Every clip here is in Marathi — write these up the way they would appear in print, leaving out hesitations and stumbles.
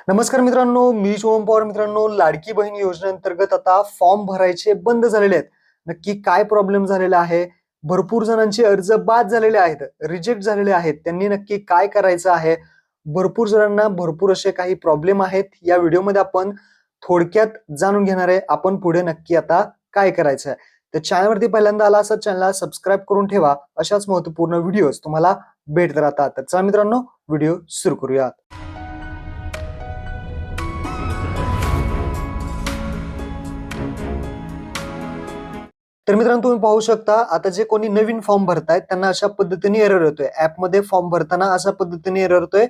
नमस्कार मित्रांनो, मी शुभम पवार. मित्रांनो, लाडकी बहीण योजनेअंतर्गत आता फॉर्म भरायचे बंद झालेले आहेत. नक्की काय प्रॉब्लेम झालेला आहे? भरपूर जणांचे अर्ज बाद झालेले आहेत, रिजेक्ट झालेले आहेत. त्यांनी नक्की काय करायचं आहे? भरपूर जणांना भरपूर असे काही प्रॉब्लेम आहेत. या व्हिडिओमध्ये आपण थोडक्यात जाणून घेणार आहे आपण पुढे नक्की आता काय करायचं आहे. तर चॅनलवरती पहिल्यांदा आला असा चॅनलला सबस्क्राईब करून ठेवा. अशाच महत्त्वपूर्ण व्हिडिओज तुम्हाला भेटत राहतात. तर चला मित्रांनो, व्हिडिओ सुरू करूयात. तर मित्रांनो, तुम्ही पाहू शकता आता जे कोणी नवीन फॉर्म भरतायत त्यांना अशा पद्धतीने एरर येतोय. ऍपमध्ये फॉर्म भरताना अशा पद्धतीने एरर येतोय,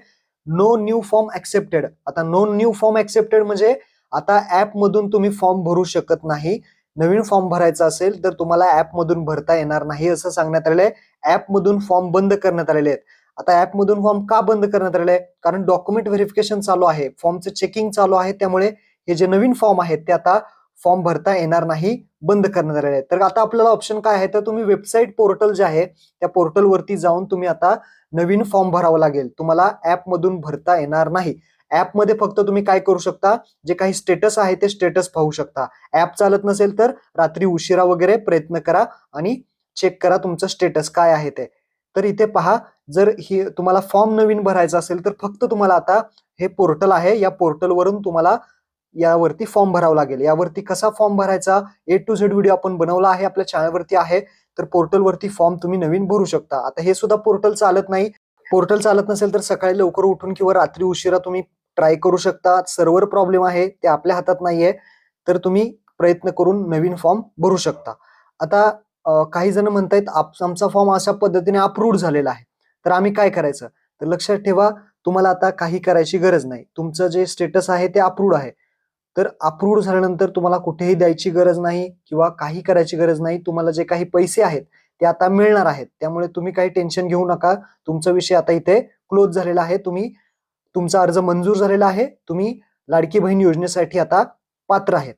नो न्यू फॉर्म ऍक्सेप्टेड. आता नो न्यू फॉर्म ऍक्सेप्टेड म्हणजे आता ऍप मधून तुम्ही फॉर्म भरू शकत नाही. नवीन फॉर्म भरायचा असेल तर तुम्हाला ऍप मधून भरता येणार नाही असं सांगण्यात आलेलं आहे. ऍप मधून फॉर्म बंद करण्यात आलेले आहेत. आता ऍप मधून फॉर्म का बंद करण्यात आलेले आहे? कारण डॉक्युमेंट व्हेरिफिकेशन चालू आहे, फॉर्मचं चेकिंग चालू आहे. त्यामुळे हे जे नवीन फॉर्म आहेत ते आता फॉर्म भरता येणार नाही, बंद करण्यात आलेले आहे. तर आता आपल्याला ऑप्शन काय आहे? तर तुम्ही वेबसाईट पोर्टल जे आहे त्या पोर्टलवरती जाऊन तुम्ही आता नवीन फॉर्म भरावा लागेल. तुम्हाला ऍप मधून भरता येणार नाही. ऍप मध्ये फक्त तुम्ही काय करू शकता, जे काही स्टेटस आहे ते स्टेटस पाहू शकता. ऍप चालत नसेल तर रात्री उशिरा वगैरे प्रयत्न करा आणि चेक करा तुमचं स्टेटस काय आहे ते. तर इथे पहा, जर ही तुम्हाला फॉर्म नवीन भरायचा असेल तर फक्त तुम्हाला आता हे पोर्टल आहे, या पोर्टलवरून तुम्हाला यावरती फॉर्म भरावा लागेल. यावरती कसा फॉर्म भरायचा A to Z व्हिडिओ आपण बनवला आहे, आपल्या चॅनलवरती आहे. तर पोर्टलवरती फॉर्म तुम्ही नवीन भरू शकता. आता हे सुद्धा पोर्टल चालत नाही. पोर्टल चालत नसेल तर सकाळी लवकर उठून किंवा रात्री उशिरा तुम्ही ट्राय करू शकता. सर्व्हर प्रॉब्लेम आहे, ते आपल्या हातात नाहीये. तर तुम्ही प्रयत्न करून नवीन फॉर्म भरू शकता. आता काही जण म्हणतायत आमचा फॉर्म अशा पद्धतीने अप्रूव्ड झालेला आहे, तर आम्ही काय करायचं? तर लक्षात ठेवा, तुम्हाला आता काही करायची गरज नाही. तुमचं जे स्टेटस आहे ते अप्रूव्ड आहे. तर अप्रूव्ड झाल्यानंतर तुम्हाला कुठेही द्यायची गरज नाही किंवा काही करायची गरज नाही. तुम्हाला जे काही पैसे आहेत ते आता मिळणार आहेत. त्यामुळे तुम्ही काही टेन्शन घेऊ नका. तुमचा विषय आता इथे क्लोज झालेला आहे. तुमचा अर्ज मंजूर झालेला आहे. तुम्ही लाडकी बहीण योजनेसाठी आता पात्र आहेत.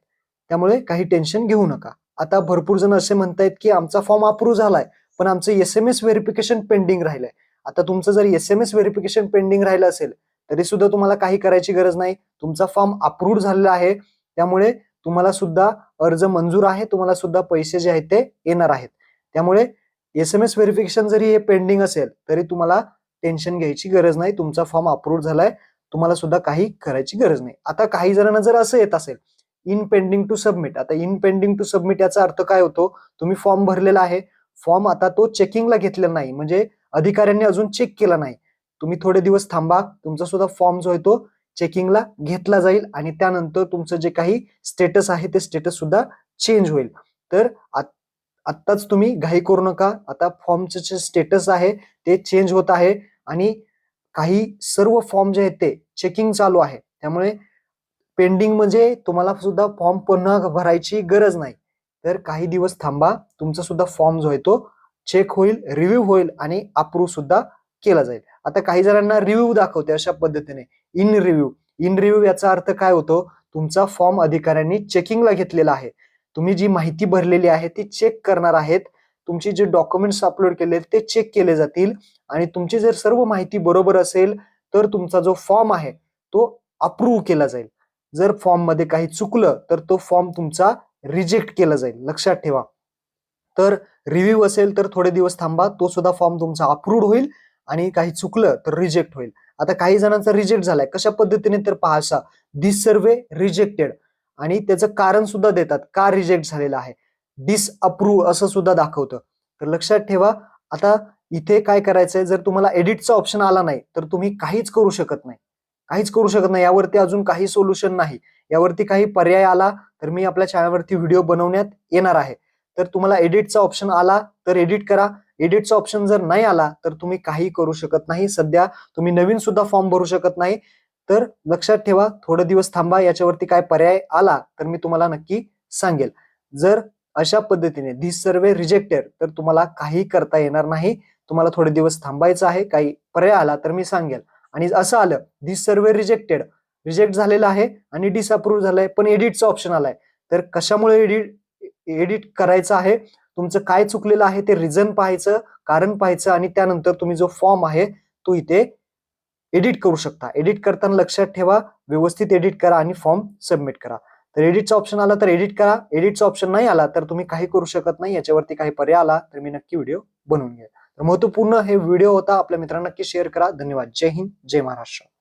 त्यामुळे काही टेन्शन घेऊ नका. आता भरपूर जण असे म्हणतायत की आमचा फॉर्म अप्रूव्ह झालाय, पण आमचं SMS व्हेरिफिकेशन पेंडिंग राहिलंय. आता तुमचं जर SMS व्हेरिफिकेशन पेंडिंग राहिलं असेल तरी सुद्धा तुम्हाला काही करायची गरज नाही. तुमचा फॉर्म अप्रूव्ड झालेला आहे. त्यामुळे तुम्हाला सुद्धा अर्ज मंजूर आहे. तुम्हाला सुद्धा पैसे जे आहेत ते येणार आहेत. त्यामुळे SMS व्हेरिफिकेशन जरी हे पेंडिंग असेल तरी तुम्हाला टेन्शन घ्यायची गरज नाही. तुमचा फॉर्म अप्रूव्ड झालाय. तुम्हाला सुद्धा काही करायची गरज नाही. आता काही जणांना जर असं येत असेल इन पेंडिंग टू सबमिट. आता इन पेंडिंग टू सबमिट याचा अर्थ काय होतो? तुम्ही फॉर्म भरलेला आहे, फॉर्म आता तो चेकिंगला घेतलेला नाही, म्हणजे अधिकाऱ्यांनी अजून चेक केला नाही. तुम्ही थोडे दिवस थांबा, तुमचा सुद्धा फॉर्म जो आहे तो चेकिंगला घेतला जाईल आणि त्यानंतर तुमचं जे काही स्टेटस आहे ते स्टेटस सुद्धा चेंज होईल. तर आत्ताच तुम्ही घाई करू नका. आता फॉर्मचे जे स्टेटस आहे ते चेंज होत आहे आणि काही सर्व फॉर्म जे आहेत ते चेकिंग चालू आहे. त्यामुळे पेंडिंग म्हणजे तुम्हाला सुद्धा फॉर्म पुन्हा भरायची गरज नाही. तर काही दिवस थांबा, तुमचा सुद्धा फॉर्म जो आहे तो चेक होईल, रिव्ह्यू होईल आणि अप्रूव्ह सुद्धा केला जाईल. आता काही जणांना रिव्ह्यू दाखवते अशा पद्धतीने, इन रिव्ह्यू. इन रिव्ह्यू याचा अर्थ काय होतो? तुमचा फॉर्म अधिकाऱ्यांनी चेकिंगला घेतलेला आहे. तुम्ही जी माहिती भरलेली आहे ती चेक करणार आहेत. तुमची जे डॉक्युमेंट्स अपलोड केले ते चेक केले जातील आणि तुमची जर सर्व माहिती बरोबर असेल तर तुमचा जो फॉर्म आहे तो अप्रूव्ह केला जाईल. जर फॉर्म मध्ये काही चुकलं तर तो फॉर्म तुमचा रिजेक्ट केला जाईल. लक्षात ठेवा. तर रिव्ह्यू असेल तर थोडे दिवस थांबा, तो सुद्धा फॉर्म तुमचा अप्रूव्ड होईल आणि काही चुकलं तर रिजेक्ट होईल. आता काही जणांचा रिजेक्ट झालाय, कशा पद्धतीने? तर पहा, दिस सर्वे रिजेक्टेड आणि त्याचं कारण सुद्धा देतात का रिजेक्ट झालेला आहे. डिसअप्रूव्ह असं सुद्धा दाखवतं. तर लक्षात ठेवा. आता इथे काय करायचंय, जर तुम्हाला एडिटचा ऑप्शन आला नाही तर तुम्ही काहीच करू शकत नाही. काहीच करू शकत नाही. यावरती अजून काही सोल्युशन नाही. यावरती काही पर्याय आला तर मी आपल्या चॅनलवरती व्हिडिओ बनवण्यात येणार आहे. तर तुम्हाला एडिटचा ऑप्शन आला तर एडिट करा. एडिटचा ऑप्शन जर नाही आला तर तुम्ही काही करू शकत नाही. सध्या तुम्ही नवीन सुद्धा फॉर्म भरू शकत नाही. तर लक्षात ठेवा, थोडे दिवस थांबा. याच्यावरती काय पर्याय आला तर मी तुम्हाला नक्की सांगेल. जर अशा पद्धतीने धिस सर्वे रिजेक्टेड तर तुम्हाला काही करता येणार नाही. तुम्हाला थोडे दिवस थांबायचं आहे. काही पर्याय आला तर मी सांगेल. आणि असं आलं धिस सर्वे रिजेक्टेड, रिजेक्ट झालेलं आहे आणि डिसअप्रूव्ह झालंय पण एडिटचा ऑप्शन आलाय, तर कशामुळे एडिट करायचं आहे? तुमचं काय चुकलेलं आहे ते रिझन पाहायचं, कारण पाहायचं आणि त्यानंतर तुम्ही जो फॉर्म आहे तो इथे एडिट करू शकता. एडिट करताना लक्षात ठेवा, व्यवस्थित एडिट करा आणि फॉर्म सबमिट करा. तर एडिटचा ऑप्शन आला तर एडिट करा. एडिटचा ऑप्शन नाही आला तर तुम्ही काही करू शकत नाही. याच्यावरती काही पर्याय आला तर मी नक्की व्हिडिओ बनवून घेईल. तर महत्वपूर्ण हे व्हिडिओ होता. आपल्या मित्रांना नक्की शेअर करा. धन्यवाद. जय हिंद, जय महाराष्ट्र.